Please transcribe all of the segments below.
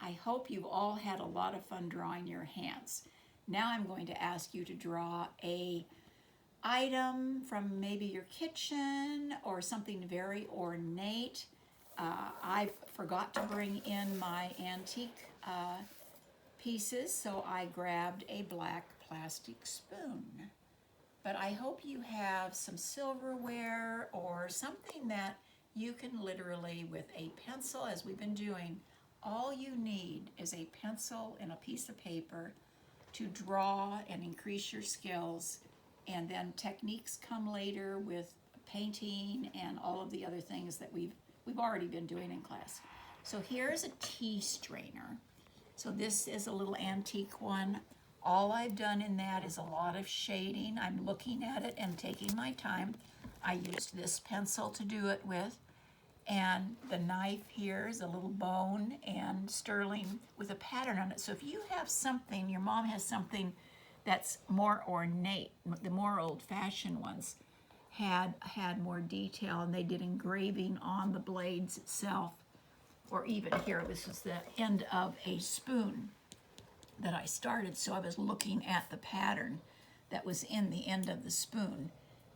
I hope you've all had a lot of fun drawing your hands. Now I'm going to ask you to draw a item from maybe your kitchen or something very ornate. I forgot to bring in my antique pieces, so I grabbed a black plastic spoon. But I hope you have some silverware or something that you can literally, with a pencil, as we've been doing, all you need is a pencil and a piece of paper to draw and increase your skills, and then techniques come later with painting and all of the other things that we've already been doing in class. So here's a tea strainer. So this is a little antique one. All I've done in that is a lot of shading. I'm looking at it and taking my time. I used this pencil to do it with, and the knife here is a little bone and sterling with a pattern on it. So if you have something, your mom has something that's more ornate, the more old-fashioned ones had more detail, and they did engraving on the blades itself, or even here, this was the end of a spoon that I started, so I was looking at the pattern that was in the end of the spoon,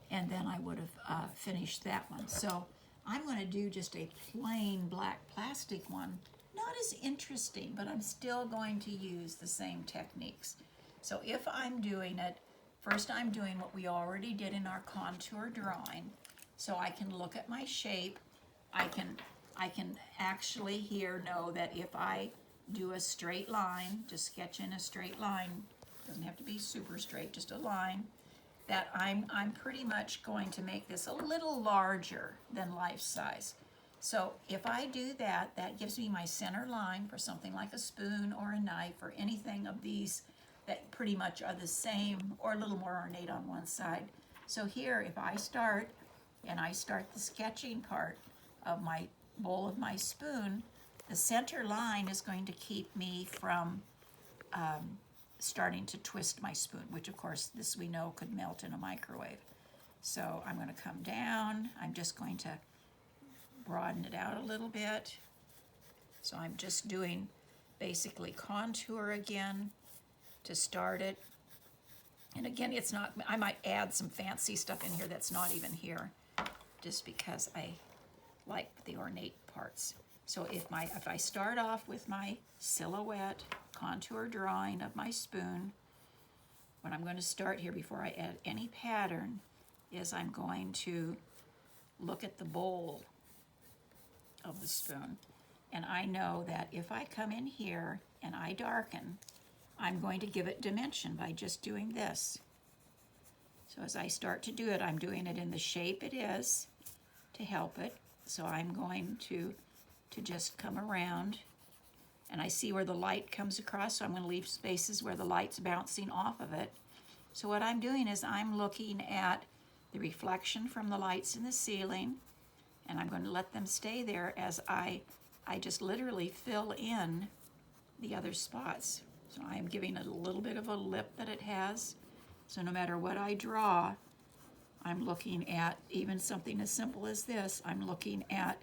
and then I would have finished that one. So I'm going to do just a plain black plastic one. Not as interesting, but I'm still going to use the same techniques. So if I'm doing it, first I'm doing what we already did in our contour drawing. So I can look at my shape. I can actually here know that if I do a straight line, just sketch in a straight line, doesn't have to be super straight, just a line, that I'm pretty much going to make this a little larger than life size. So if I do that, that gives me my center line for something like a spoon or a knife or anything of these that pretty much are the same or a little more ornate on one side. So here, if I start and I start the sketching part of my bowl of my spoon, the center line is going to keep me from starting to twist my spoon, which of course this we know could melt in a microwave. So I'm going to come down. I'm just going to broaden it out a little bit. So I'm just doing basically contour again to start it. And again, it's not, I might add some fancy stuff in here that's not even here, just because I like the ornate parts. So if I start off with my silhouette contour drawing of my spoon, what I'm going to start here before I add any pattern is I'm going to look at the bowl of the spoon. And I know that if I come in here and I darken, I'm going to give it dimension by just doing this. So as I start to do it, I'm doing it in the shape it is to help it. So I'm going to just come around, and I see where the light comes across, so I'm going to leave spaces where the light's bouncing off of it. So what I'm doing is I'm looking at the reflection from the lights in the ceiling, and I'm going to let them stay there as I just literally fill in the other spots. So I'm giving it a little bit of a lip that it has. So no matter what I draw, I'm looking at, even something as simple as this, I'm looking at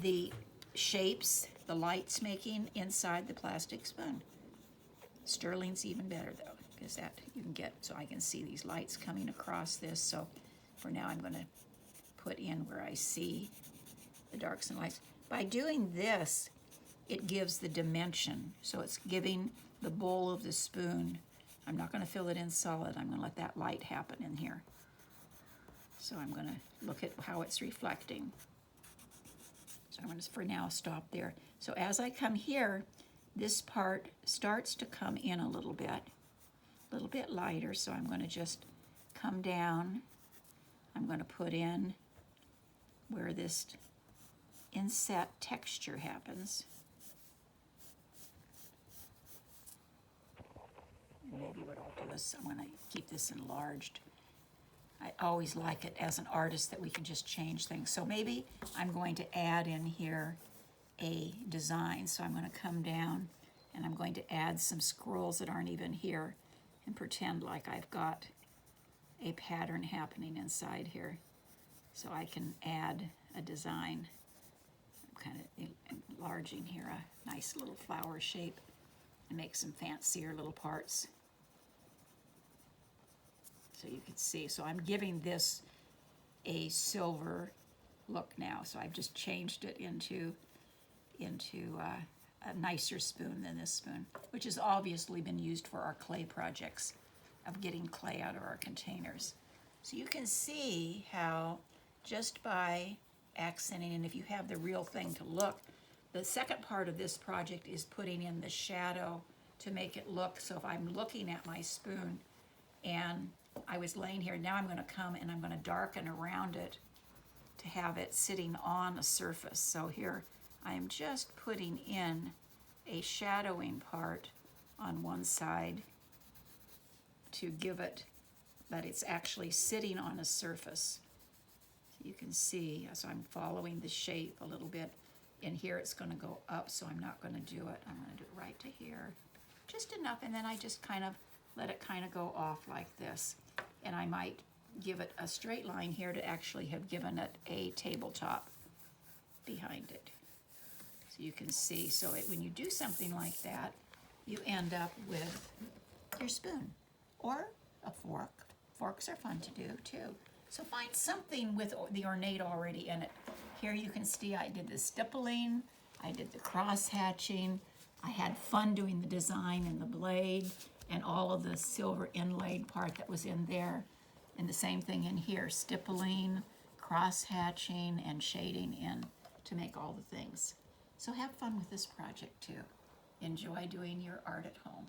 the shapes the light's making inside the plastic spoon. Sterling's even better though, because that you can get, so I can see these lights coming across this. So for now I'm going to put in where I see the darks and lights. By doing this, it gives the dimension. So it's giving the bowl of the spoon, I'm not going to fill it in solid, I'm going to let that light happen in here. So I'm going to look at how it's reflecting. So I'm going to, for now, stop there. So as I come here, this part starts to come in a little bit lighter. So I'm going to just come down. I'm going to put in where this inset texture happens. And maybe what I'll do is I'm going to keep this enlarged. I always like it as an artist that we can just change things. So maybe I'm going to add in here a design. So I'm going to come down and I'm going to add some scrolls that aren't even here and pretend like I've got a pattern happening inside here. So I can add a design. I'm kind of enlarging here a nice little flower shape and make some fancier little parts. So you can see, so I'm giving this a silver look now. So I've just changed it into a nicer spoon than this spoon, which has obviously been used for our clay projects of getting clay out of our containers. So you can see how just by accenting, and if you have the real thing to look, the second part of this project is putting in the shadow to make it look, so if I'm looking at my spoon and I was laying here, now I'm going to come and I'm going to darken around it to have it sitting on a surface. So here I am just putting in a shadowing part on one side to give it that it's actually sitting on a surface. So you can see, as I'm following the shape a little bit, in here it's going to go up, so I'm not going to do it. I'm going to do it right to here, just enough, and then I just kind of let it kind of go off like this. And I might give it a straight line here to actually have given it a tabletop behind it. So you can see, so when you do something like that, you end up with your spoon or a fork. Forks are fun to do too. So find something with the ornate already in it. Here you can see I did the stippling, I did the cross hatching, I had fun doing the design and the blade and all of the silver inlaid part that was in there. And the same thing in here, stippling, cross hatching, and shading in to make all the things. So have fun with this project too. Enjoy doing your art at home.